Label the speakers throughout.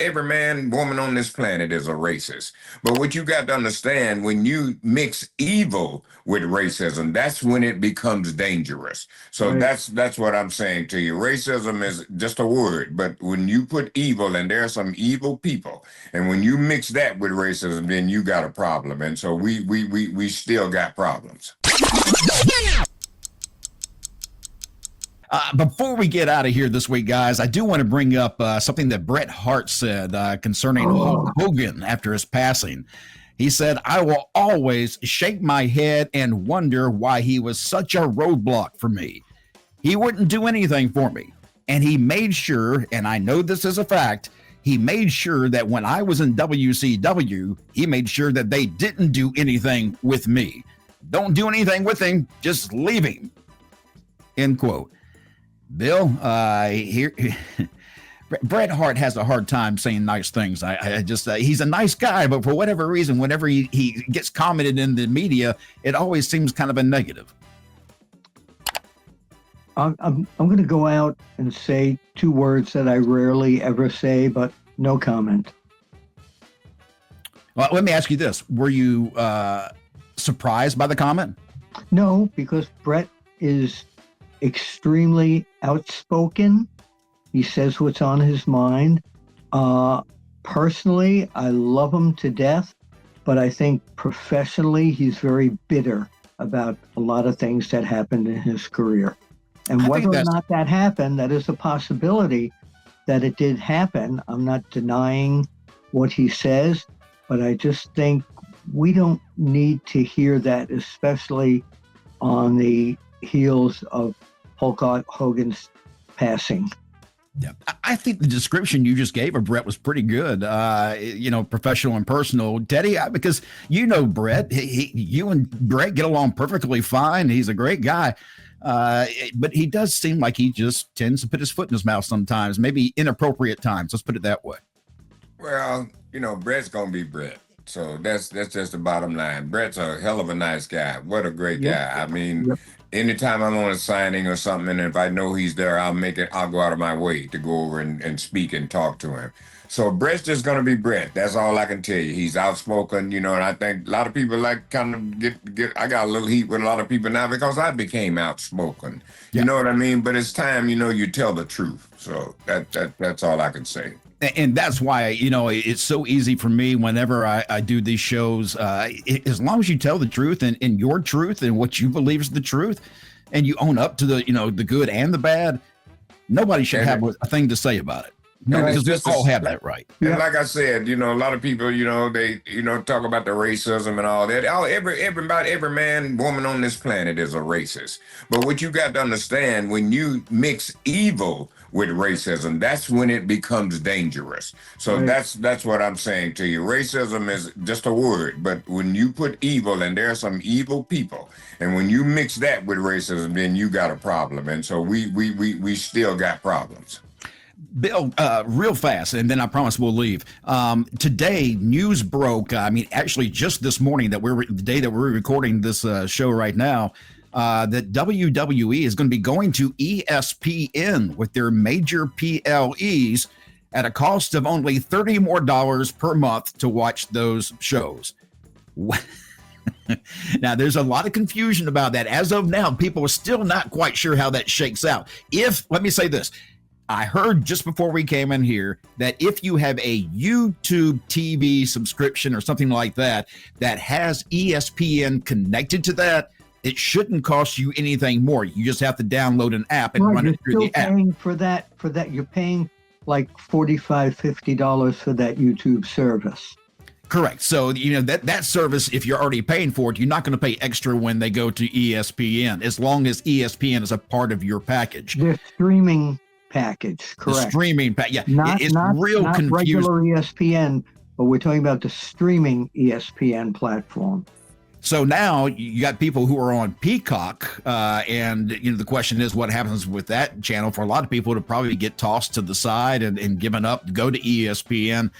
Speaker 1: every man, woman on this planet is a racist. But what you got to understand, when you mix evil with racism, that's when it becomes dangerous. So
Speaker 2: Right.
Speaker 1: that's what I'm saying to you. Racism is just a word, but when you put evil, and there are some evil people, and when you mix that with racism, then you got a problem. And so we still got problems.
Speaker 3: Before we get out of here this week, guys, I do want to bring up something that Bret Hart said concerning Hulk Hogan after his passing. He said, "I will always shake my head and wonder why he was such a roadblock for me. He wouldn't do anything for me. And he made sure, and I know this is a fact, he made sure that when I was in WCW, he made sure that they didn't do anything with me. Don't do anything with him, just leave him." End quote. Bill, here, Bret Hart has a hard time saying nice things. I just, he's a nice guy, but for whatever reason, whenever he gets commented in the media, it always seems kind of a negative.
Speaker 2: I'm going to go out and say two words that I rarely ever say, but no comment.
Speaker 3: Well, let me ask you this. Were you surprised by the comment?
Speaker 2: No, because Bret is extremely outspoken. He says what's on his mind. Personally, I love him to death, but I think professionally he's very bitter about a lot of things that happened in his career. And whether or not that happened, that is a possibility that it did happen. I'm not denying what he says, but I just think we don't need to hear that, especially on the heels of Hulk Hogan's passing.
Speaker 3: Yeah, I think the description you just gave of Bret was pretty good. Professional and personal, Teddy, because Bret, you and Bret get along perfectly fine. He's a great guy, but he does seem like he just tends to put his foot in his mouth sometimes, maybe inappropriate times. Let's put it that way.
Speaker 1: Well, Bret's gonna be Bret. So that's just the bottom line. Bret's a hell of a nice guy. What a great guy. I mean, anytime I'm on a signing or something, and if I know he's there, I'll go out of my way to go over and speak and talk to him. So Bret's just gonna be Bret. That's all I can tell you. He's outspoken, and I think a lot of people kind of get I got a little heat with a lot of people now because I became outspoken. You know what I mean? But it's time, you tell the truth. So that's all I can say.
Speaker 3: And that's why, it's so easy for me whenever I do these shows, as long as you tell the truth and your truth and what you believe is the truth, and you own up to the good and the bad, nobody should have a thing to say about it. No, because we all have that right.
Speaker 1: And like I said, a lot of people, they, talk about the racism and all that. Every man, woman on this planet is a racist. But what you got to understand, when you mix evil with racism, that's when it becomes dangerous. So that's what I'm saying to you. Racism is just a word, but when you put evil, and there are some evil people, and when you mix that with racism, then you got a problem. And so we still got problems.
Speaker 3: Bill, real fast, and then I promise we'll leave. Today, news broke. Actually, just this morning, the day that we're recording this show right now, that WWE is going to be going to ESPN with their major PLEs at a cost of only $30 more per month to watch those shows. Now, there's a lot of confusion about that. As of now, people are still not quite sure how that shakes out. Let me say this. I heard just before we came in here that if you have a YouTube TV subscription or something like that has ESPN connected to that, it shouldn't cost you anything more. You just have to download an app and run it through the app.
Speaker 2: Paying for that, you're paying like $45, $50 for that YouTube service.
Speaker 3: Correct. So, that service, if you're already paying for it, you're not going to pay extra when they go to ESPN, as long as ESPN is a part of your package.
Speaker 2: They're streaming package, correct?
Speaker 3: The streaming package, yeah.
Speaker 2: Not
Speaker 3: confusing.
Speaker 2: Regular ESPN, but we're talking about the streaming ESPN platform.
Speaker 3: So now you got people who are on Peacock, and the question is, what happens with that channel? For a lot of people to probably get tossed to the side and given up to go to ESPN.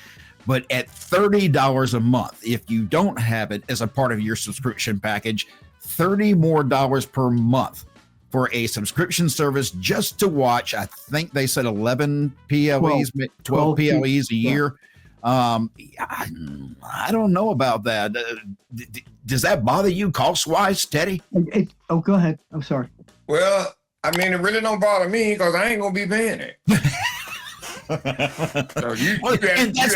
Speaker 3: But at $30 a month, if you don't have it as a part of your subscription package, $30 more per month. for a subscription service just to watch, I think they said 11 PLEs, 12 PLEs a year. I don't know about that. Does that bother you cost-wise, Teddy?
Speaker 2: Go ahead. I'm sorry.
Speaker 1: Well, I mean, it really don't bother me because I ain't going to be paying it. So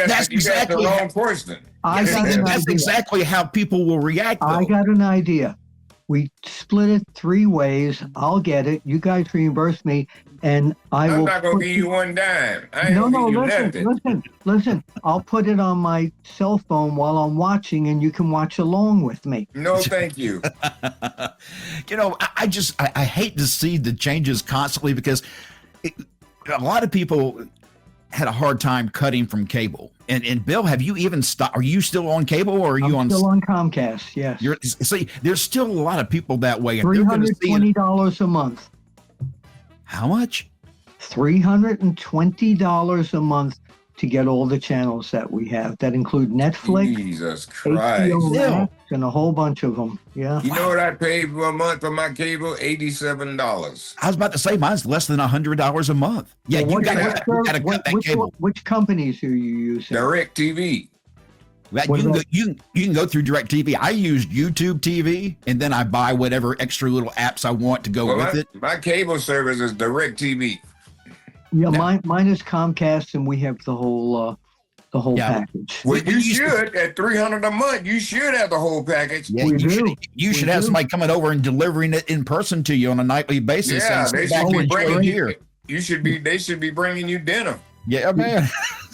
Speaker 1: that's exactly the wrong question.
Speaker 3: That's exactly how people will react, though.
Speaker 2: I got an idea. We split it 3 ways. I'll get it. You guys reimburse me, and
Speaker 1: I'm not going to give you one dime. I ain't gonna give you nothing.
Speaker 2: Listen. I'll put it on my cell phone while I'm watching, and you can watch along with me.
Speaker 1: No, thank you.
Speaker 3: I hate to see the changes constantly because a lot of people had a hard time cutting from cable. And Bill, have you even stopped? Are you still on cable, or are you
Speaker 2: still on Comcast? Yes.
Speaker 3: See, there's still a lot of people that way. And
Speaker 2: $320 a month.
Speaker 3: How much?
Speaker 2: $320 a month to get all the channels that we have. That include Netflix,
Speaker 1: Jesus Christ,
Speaker 2: HBO Max, and a whole bunch of them. Yeah.
Speaker 1: You know what I paid for a month for my cable? $87.
Speaker 3: I was about to say mine's less than $100 a month. Yeah, you gotta cut that cable.
Speaker 2: Which companies are you using?
Speaker 1: DirecTV.
Speaker 3: You can go through DirecTV. I use YouTube TV, and then I buy whatever extra little apps I want to go with it.
Speaker 1: My cable service is DirecTV.
Speaker 2: Yeah, mine is Comcast, and we have the whole package.
Speaker 1: Well, you should at $300 a month. You should have the whole package.
Speaker 3: Yeah, you should have somebody coming over and delivering it in person to you on a nightly basis.
Speaker 1: Yeah, they should be bringing you. They should be bringing you dinner.
Speaker 3: Yeah, man.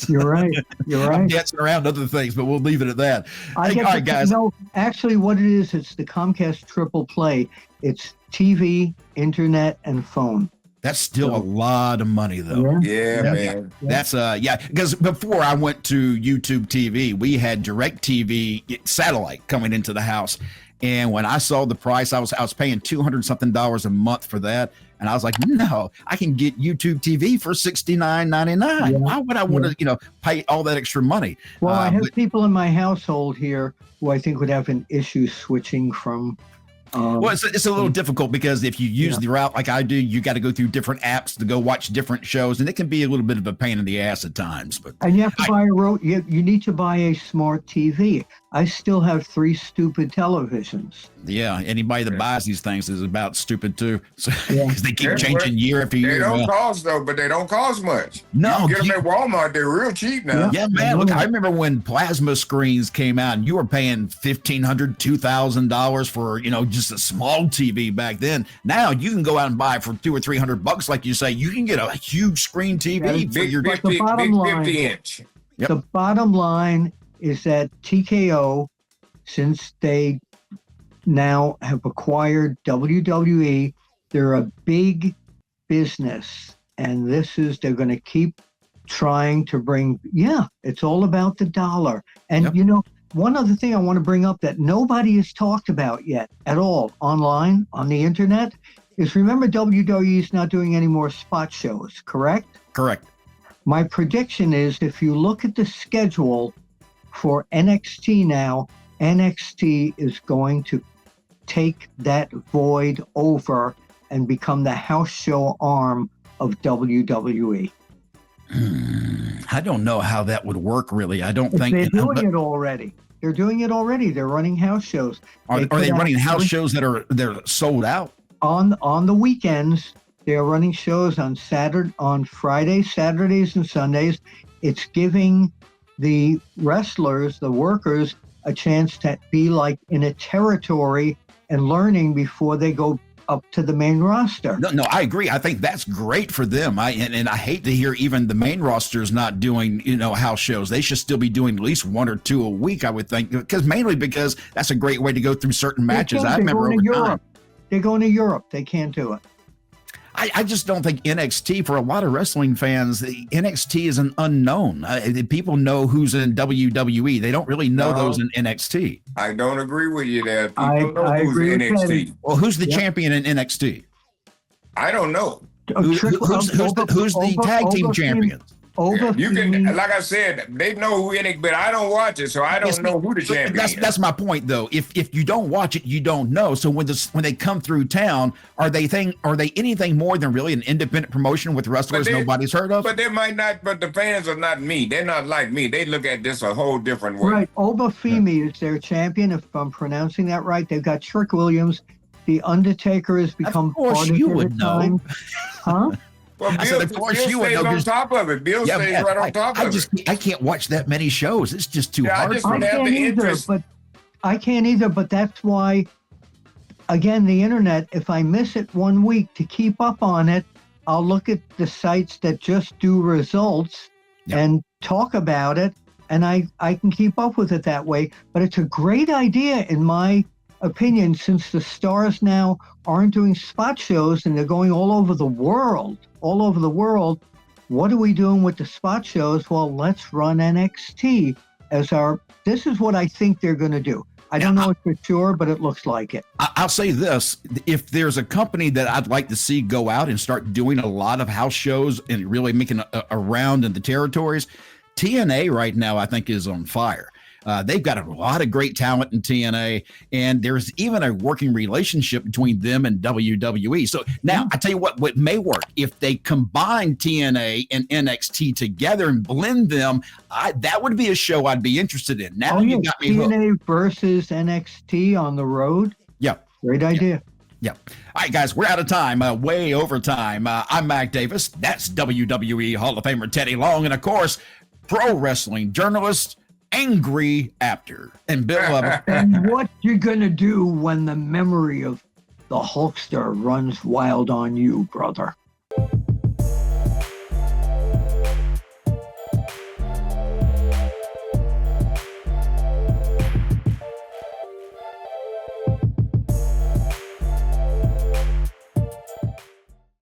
Speaker 2: You're right.
Speaker 3: I'm dancing around other things, but we'll leave it at that. All right, guys.
Speaker 2: No, actually, what it is, it's the Comcast Triple Play. It's TV, internet, and phone.
Speaker 3: That's still a lot of money, though.
Speaker 1: Yeah, man.
Speaker 3: That's because before I went to YouTube TV, we had DirecTV satellite coming into the house, and when I saw the price, I was paying $200-something a month for that, and I was like, no, I can get YouTube TV for $69.99. Why would I want to, pay all that extra money?
Speaker 2: Well, I have people in my household here who I think would have an issue switching from.
Speaker 3: Well, it's a little difficult because if you use the route like I do, you got to go through different apps to go watch different shows, and it can be a little bit of a pain in the ass at times.
Speaker 2: And you have to buy you need to buy a smart TV. I still have 3 stupid televisions.
Speaker 3: Yeah, anybody that buys these things is about stupid too. So, because they keep changing year after year.
Speaker 1: They don't cost though, but they don't cost much.
Speaker 3: No,
Speaker 1: you get them at Walmart. They're real cheap now.
Speaker 3: Yeah, man. Look, I remember when plasma screens came out, and you were paying $1,500, $2,000 for just a small TV back then. Now you can go out and buy for $200 or $300, like you say. You can get a huge screen TV for your
Speaker 1: 50-inch.
Speaker 2: Yep. The bottom line is that TKO, since they now have acquired WWE, they're a big business, and they're going to keep trying to bring. It's all about the dollar. And one other thing I want to bring up that nobody has talked about yet at all online on the internet is, remember, WWE is not doing any more spot shows, correct?
Speaker 3: Correct.
Speaker 2: My prediction is, if you look at the schedule for NXT now, NXT is going to take that void over and become the house show arm of WWE.
Speaker 3: I don't know how that would work, really. I don't think
Speaker 2: they're doing it already. They're doing it already. They're running house shows.
Speaker 3: Are they running house shows they're sold out?
Speaker 2: On the weekends, they're running shows on Fridays, Saturdays, and Sundays. It's giving the wrestlers, the workers, a chance to be like in a territory and learning before they go up to the main roster.
Speaker 3: No, I agree. I think that's great for them. And I hate to hear even the main rosters not doing, house shows. They should still be doing at least 1 or 2 a week, I would think, because that's a great way to go through certain matches. I remember over time.
Speaker 2: They're going to Europe. They can't do it.
Speaker 3: I just don't think NXT, for a lot of wrestling fans, NXT is an unknown. People know who's in WWE. They don't really know those in NXT.
Speaker 1: I don't agree with you there. People know who's in NXT.
Speaker 3: Well, who's the champion in NXT?
Speaker 1: I don't know.
Speaker 3: Who's the tag team champions?
Speaker 2: Over
Speaker 1: You can,
Speaker 2: Feeney,
Speaker 1: like I said, they know who in it, but I don't watch it, so I don't know who the champion is.
Speaker 3: That's my point, though. If you don't watch it, you don't know. So when they come through town, are they anything more than really an independent promotion with wrestlers nobody's heard of?
Speaker 1: But they might not. But the fans are not me. They're not like me. They look at this a whole different way.
Speaker 2: right? Over Feeney is their champion. If I'm pronouncing that right, they've got Trick Williams. The Undertaker has become
Speaker 3: Of course,
Speaker 2: part of
Speaker 3: you
Speaker 2: their
Speaker 3: would
Speaker 2: time.
Speaker 3: know.
Speaker 2: Huh?
Speaker 1: Well,
Speaker 3: I said, of course you would
Speaker 1: stays
Speaker 3: know.
Speaker 1: on top of it. Bill stays
Speaker 3: man,
Speaker 1: right on top of it.
Speaker 3: I can't watch that many shows. It's just too hard.
Speaker 1: I
Speaker 3: for me.
Speaker 1: have the interest.
Speaker 2: I can't either, but that's why, again, the internet, if I miss it 1 week to keep up on it, I'll look at the sites that just do results and talk about it, and I can keep up with it that way. But it's a great idea, in my opinion, since the stars now aren't doing spot shows and they're going all over the world. What are we doing with the spot shows? Well, let's run NXT as this is what I think they're going to do. I don't know it for sure, but it looks like it.
Speaker 3: I'll say this. If there's a company that I'd like to see go out and start doing a lot of house shows and really making a round in the territories, TNA right now, I think, is on fire. They've got a lot of great talent in TNA, and there's even a working relationship between them and WWE. So now I tell you what may work if they combine TNA and NXT together and blend them. That would be a show I'd be interested in. Now you got me hooked.
Speaker 2: TNA versus NXT on the road.
Speaker 3: Yeah,
Speaker 2: great idea.
Speaker 3: Yeah. All right, guys, we're out of time, way over time. I'm Mac Davis. That's WWE Hall of Famer Teddy Long, and of course, pro wrestling journalist, Angry Apter. And Bill,
Speaker 2: and what you're gonna do when the memory of the Hulkster runs wild on you, brother?